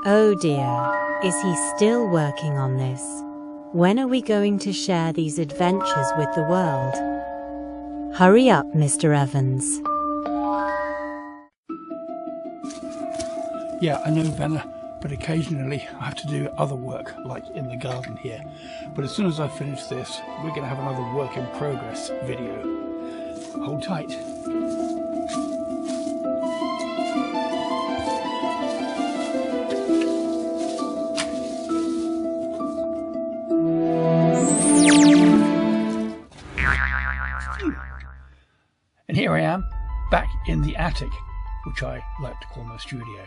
Oh dear, is he still working on this? When are we going to share these adventures with the world? Hurry up, Mr. Evans. Yeah, I know, Venna, but occasionally I have to do other work, like in the garden here. But as soon as I finish this, we're going to have another work in progress video. Hold tight. And here I am, back in the attic, which I like to call my studio.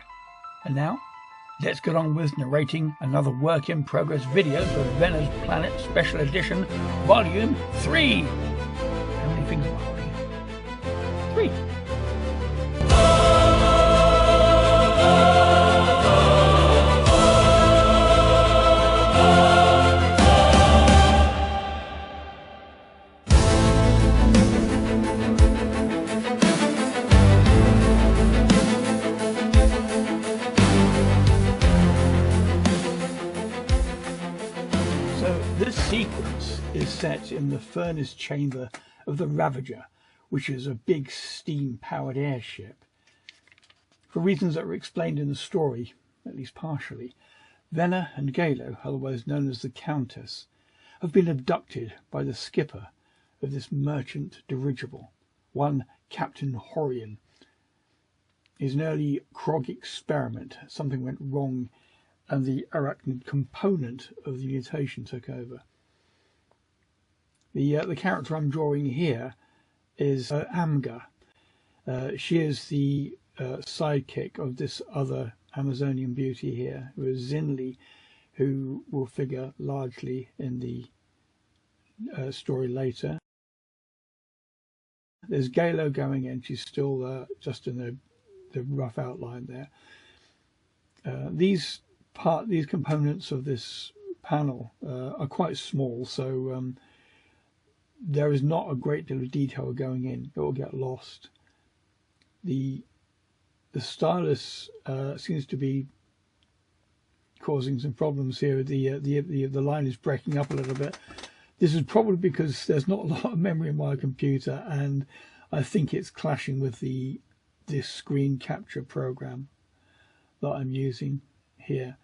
And now, let's get on with narrating another work in progress video for Venna's Planet Special Edition, Volume 3. How many fingers am I holding? 3. This sequence is set in the furnace chamber of the Ravager, which is a big steam-powered airship. For reasons that were explained in the story, at least partially, Venna and Galo, otherwise known as the Countess, have been abducted by the skipper of this merchant dirigible, one Captain Horion. It is an early Krog experiment. Something went wrong and the arachnid component of the mutation took over. The character I'm drawing here is Amga. She is the sidekick of this other Amazonian beauty here, who is Zinli, who will figure largely in the story later. There's Galo going in. She's still just in the rough outline there. These components of this panel are quite small, so there is not a great deal of detail going in. It will get lost. The stylus seems to be causing some problems here. The line is breaking up a little bit. This is probably because there's not a lot of memory in my computer, and I think it's clashing with this screen capture program that I'm using here.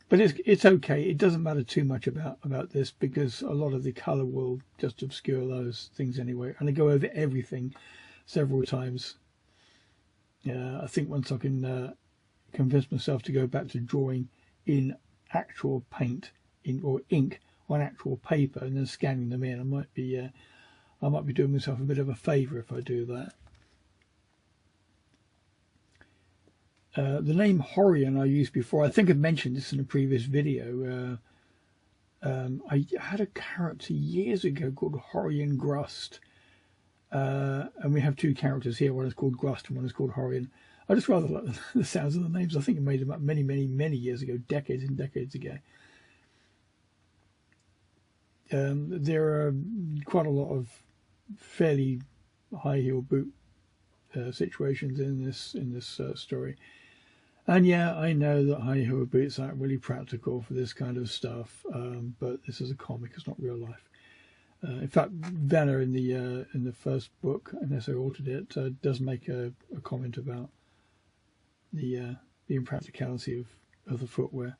But it's okay. It doesn't matter too much about this, because a lot of the color will just obscure those things anyway. And I go over everything several times. I think once I can convince myself to go back to drawing in actual paint or ink on actual paper and then scanning them in, I might be doing myself a bit of a favor if I do that. The name Horion I used before. I think I've mentioned this in a previous video. I had a character years ago called Horion Grust. And we have two characters here. One is called Grust and one is called Horion. I just rather like the sounds of the names. I think I made them up many, many, many years ago, decades and decades ago. There are quite a lot of fairly high heel boot situations in this story. And yeah, I know that high heel boots aren't really practical for this kind of stuff, but this is a comic; it's not real life. In fact, Venna in the first book, unless I altered it, does make a comment about the impracticality of the footwear.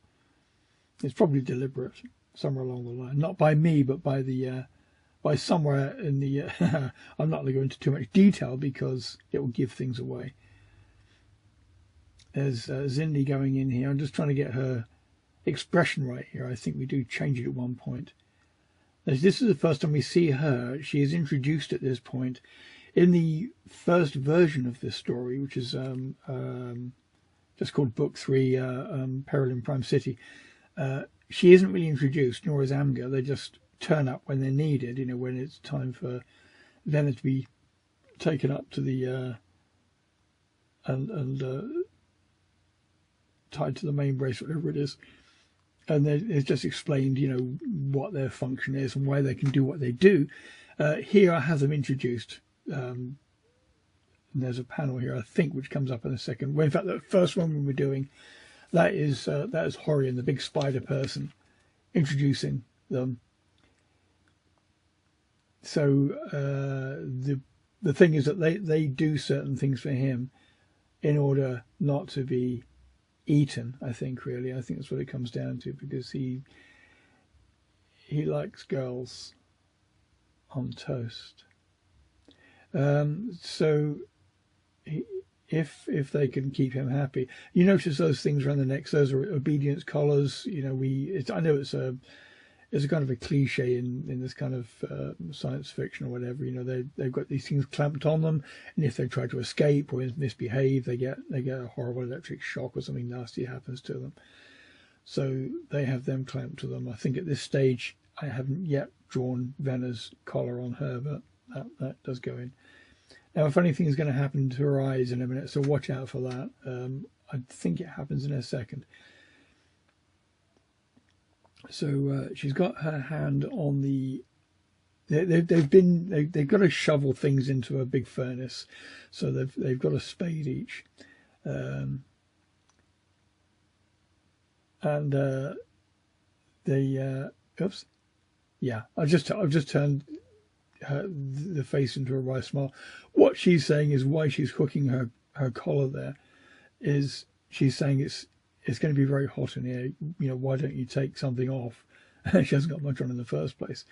It's probably deliberate, somewhere along the line, not by me, but by somewhere in the. I'm not going to go into too much detail because it will give things away. There's Zinli going in here. I'm just trying to get her expression right here. I think we do change it at one point. As this is the first time we see her, she is introduced at this point. In the first version of this story, which is just called Book 3, Peril in Prime City, she isn't really introduced, nor is Amga. They just turn up when they're needed, when it's time for Venna to be taken up to the and tied to the main brace, whatever it is. And it's just explained, what their function is and why they can do what they do. Here I have them introduced. And there's a panel here, I think, which comes up in a second. Well, in fact, the first one we were doing, that is Horion, the big spider person, introducing them. So the thing is that they do certain things for him in order not to be eaten. I think that's what it comes down to, because he likes girls on toast. So if they can keep him happy, you notice those things around the necks. Those are obedience collars. You know, I know it's a kind of a cliche in this kind of science fiction or whatever. You know, they've got these things clamped on them, and if they try to escape or misbehave, they get a horrible electric shock or something nasty happens to them. So they have them clamped to them. I think at this stage I haven't yet drawn Venna's collar on her, but that does go in. Now, if anything is going to happen to her eyes in a minute, so watch out for that. I think it happens in a second. So she's got her hand on the. They've got to shovel things into a big furnace, so they've got a spade each, and oops, yeah. I've just turned the face into a wry smile. What she's saying is why she's hooking her collar there is she's saying it's going to be very hot in here. You know, why don't you take something off? She hasn't got much on in the first place.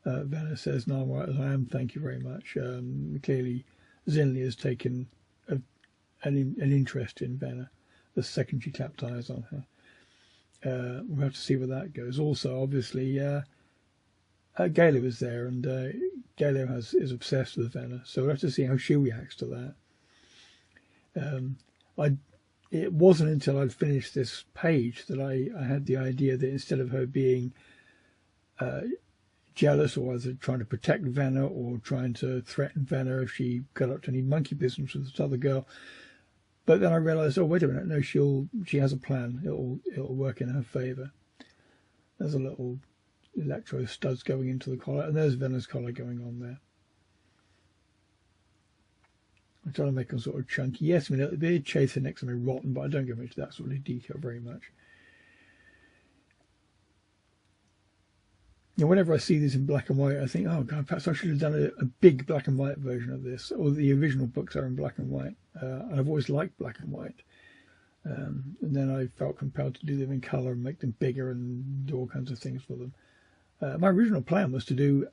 Venna says, no, I'm right as I am, thank you very much. Clearly, Zinli has taken an interest in Venna the second she clapped eyes on her. We'll have to see where that goes. Also, obviously, Galo is there, and Galo is obsessed with Venna, so we'll have to see how she reacts to that. It wasn't until I'd finished this page that I had the idea that instead of her being jealous or either trying to protect Venna or trying to threaten Venna if she got up to any monkey business with this other girl, but then I realised, oh wait a minute, no, she has a plan. It'll work in her favour. There's a little electro studs going into the collar, and there's Venna's collar going on there. I'm trying to make them sort of chunky. Yes, I mean, it'll be a chaser next to me rotten, but I don't go into that sort of detail very much. You know, whenever I see these in black and white, I think, oh God, perhaps I should have done a big black and white version of this, or the original books are in black and white. And I've always liked black and white. And then I felt compelled to do them in colour and make them bigger and do all kinds of things for them. My original plan was to do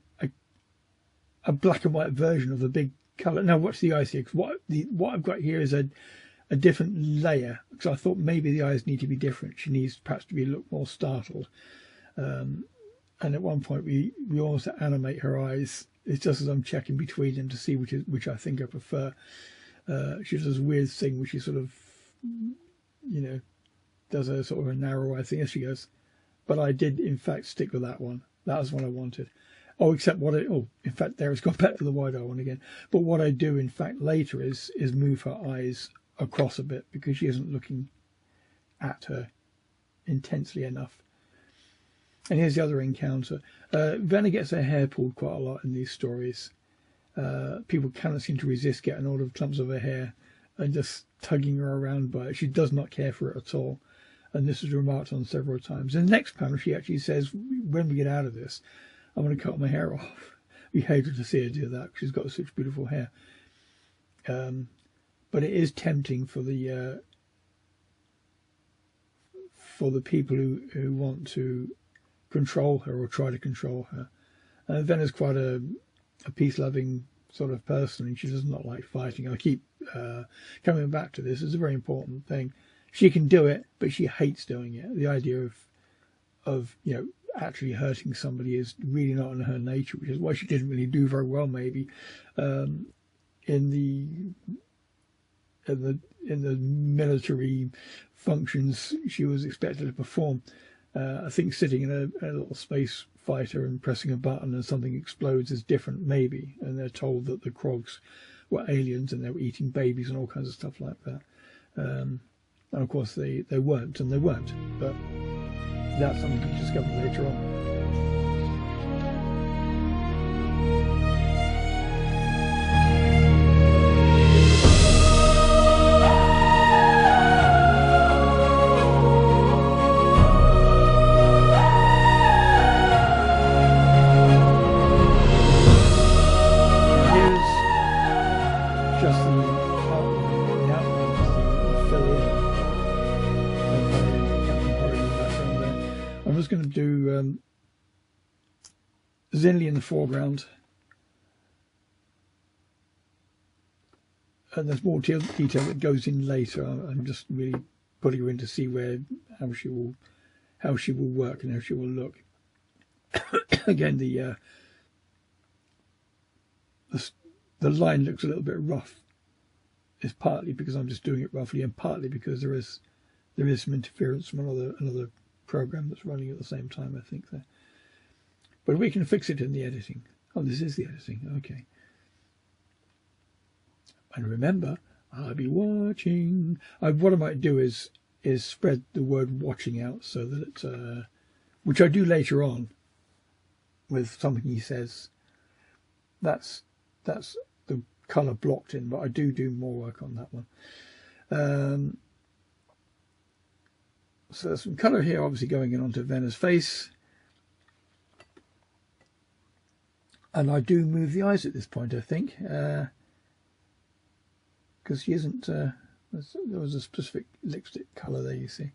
a black and white version of the big colour. Now, watch the eyes here, because what I've got here is a different layer, because I thought maybe the eyes need to be different. She needs perhaps to look more startled. And at one point we almost animate her eyes. It's just as I'm checking between them to see which I think I prefer. She does this weird thing where she sort of, you know, does a sort of a narrow eye thing as she goes. But I did in fact stick with that one. That was what I wanted. Oh, except in fact there it's gone back to the wide eye one again. But what I do in fact later is move her eyes across a bit, because she isn't looking at her intensely enough. And here's the other encounter. Venna gets her hair pulled quite a lot in these stories. People cannot seem to resist getting hold of clumps of her hair and just tugging her around by it. She does not care for it at all. And this is remarked on several times. In the next panel, she actually says, when we get out of this, I'm going to cut my hair off. We hated to see her do that, because she's got such beautiful hair. But it is tempting for the people who want to control her or try to control her. Venna's quite a peace-loving sort of person, and she does not like fighting. I keep coming back to this. It's a very important thing. She can do it, but she hates doing it. The idea of you know, actually hurting somebody is really not in her nature, which is why she didn't really do very well maybe in the military functions she was expected to perform. I think sitting in a little space fighter and pressing a button and something explodes is different maybe, and they're told that the Krogs were aliens and they were eating babies and all kinds of stuff like that. And of course they weren't, but that's something you discover later on. was going to do Zinli in the foreground, and there's more detail that goes in later. I'm just really putting her in to see how she will work and how she will look. Again, the line looks a little bit rough. It's partly because I'm just doing it roughly, and partly because there is some interference from another program that's running at the same time, I think there. But we can fix it in the editing. Oh, this is the editing. Okay. And remember, I'll be watching. What I might do is spread the word watching out so that it, which I do later on with something he says. That's the colour blocked in, but I do more work on that one. So there's some colour here, obviously going in onto Venna's face. And I do move the eyes at this point, I think. Because she isn't, there was a specific lipstick colour there, you see.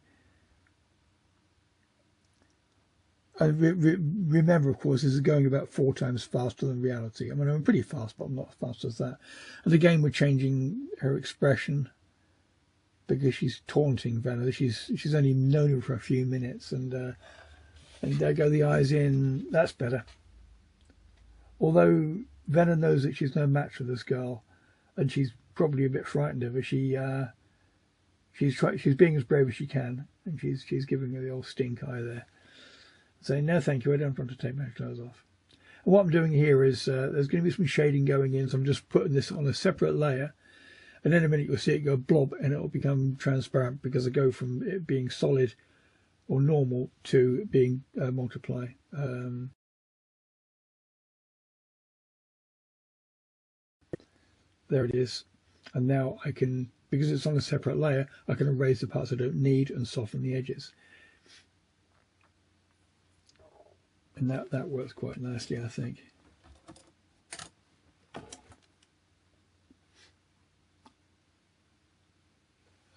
And remember, of course, this is going about 4 times faster than reality. I mean, I'm pretty fast, but I'm not as fast as that. And again, we're changing her expression because she's taunting Venna. She's only known her for a few minutes, and there go the eyes in. That's better. Although Venna knows that she's no match for this girl, and she's probably a bit frightened of her. She's being as brave as she can, and she's giving her the old stink eye there, saying, "No, thank you, I don't want to take my clothes off." And what I'm doing here is there's going to be some shading going in, so I'm just putting this on a separate layer, and in a minute you'll see it go blob, and it'll become transparent because I go from it being solid or normal to being multiply. There it is. And now I can, because it's on a separate layer, I can erase the parts I don't need and soften the edges. And that works quite nicely, I think.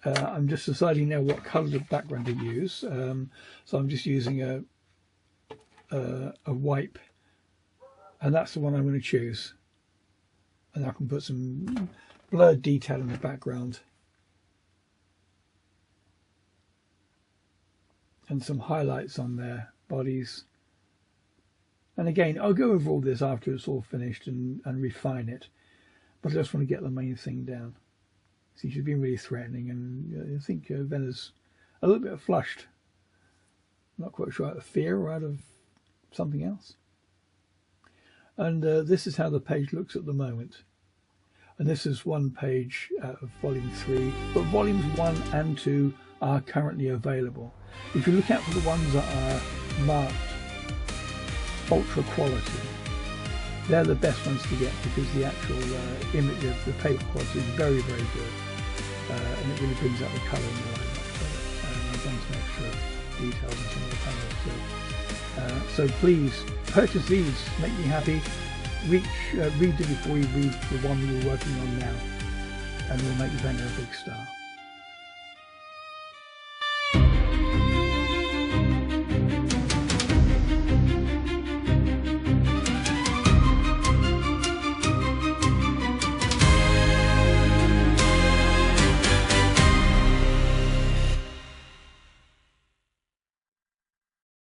I'm just deciding now what colour of background to use. So I'm just using a wipe, and that's the one I'm going to choose. And I can put some blurred detail in the background and some highlights on their bodies. And again, I'll go over all this after it's all finished and refine it, but I just want to get the main thing down. See, she's been really threatening, and I think Venna's a little bit flushed. Not quite sure out of fear or out of something else. And this is how the page looks at the moment. And this is one page out of volume 3, but volumes 1 and 2 are currently available. If you look out for the ones that are marked ultra quality, they're the best ones to get, because the actual image of the paper quality is very, very good, and it really brings out the colour in the light much better. I've done some extra details in some of the panels, so please purchase these, make me happy. Read them before you read the one you're working on now, and we'll make Venna a big star.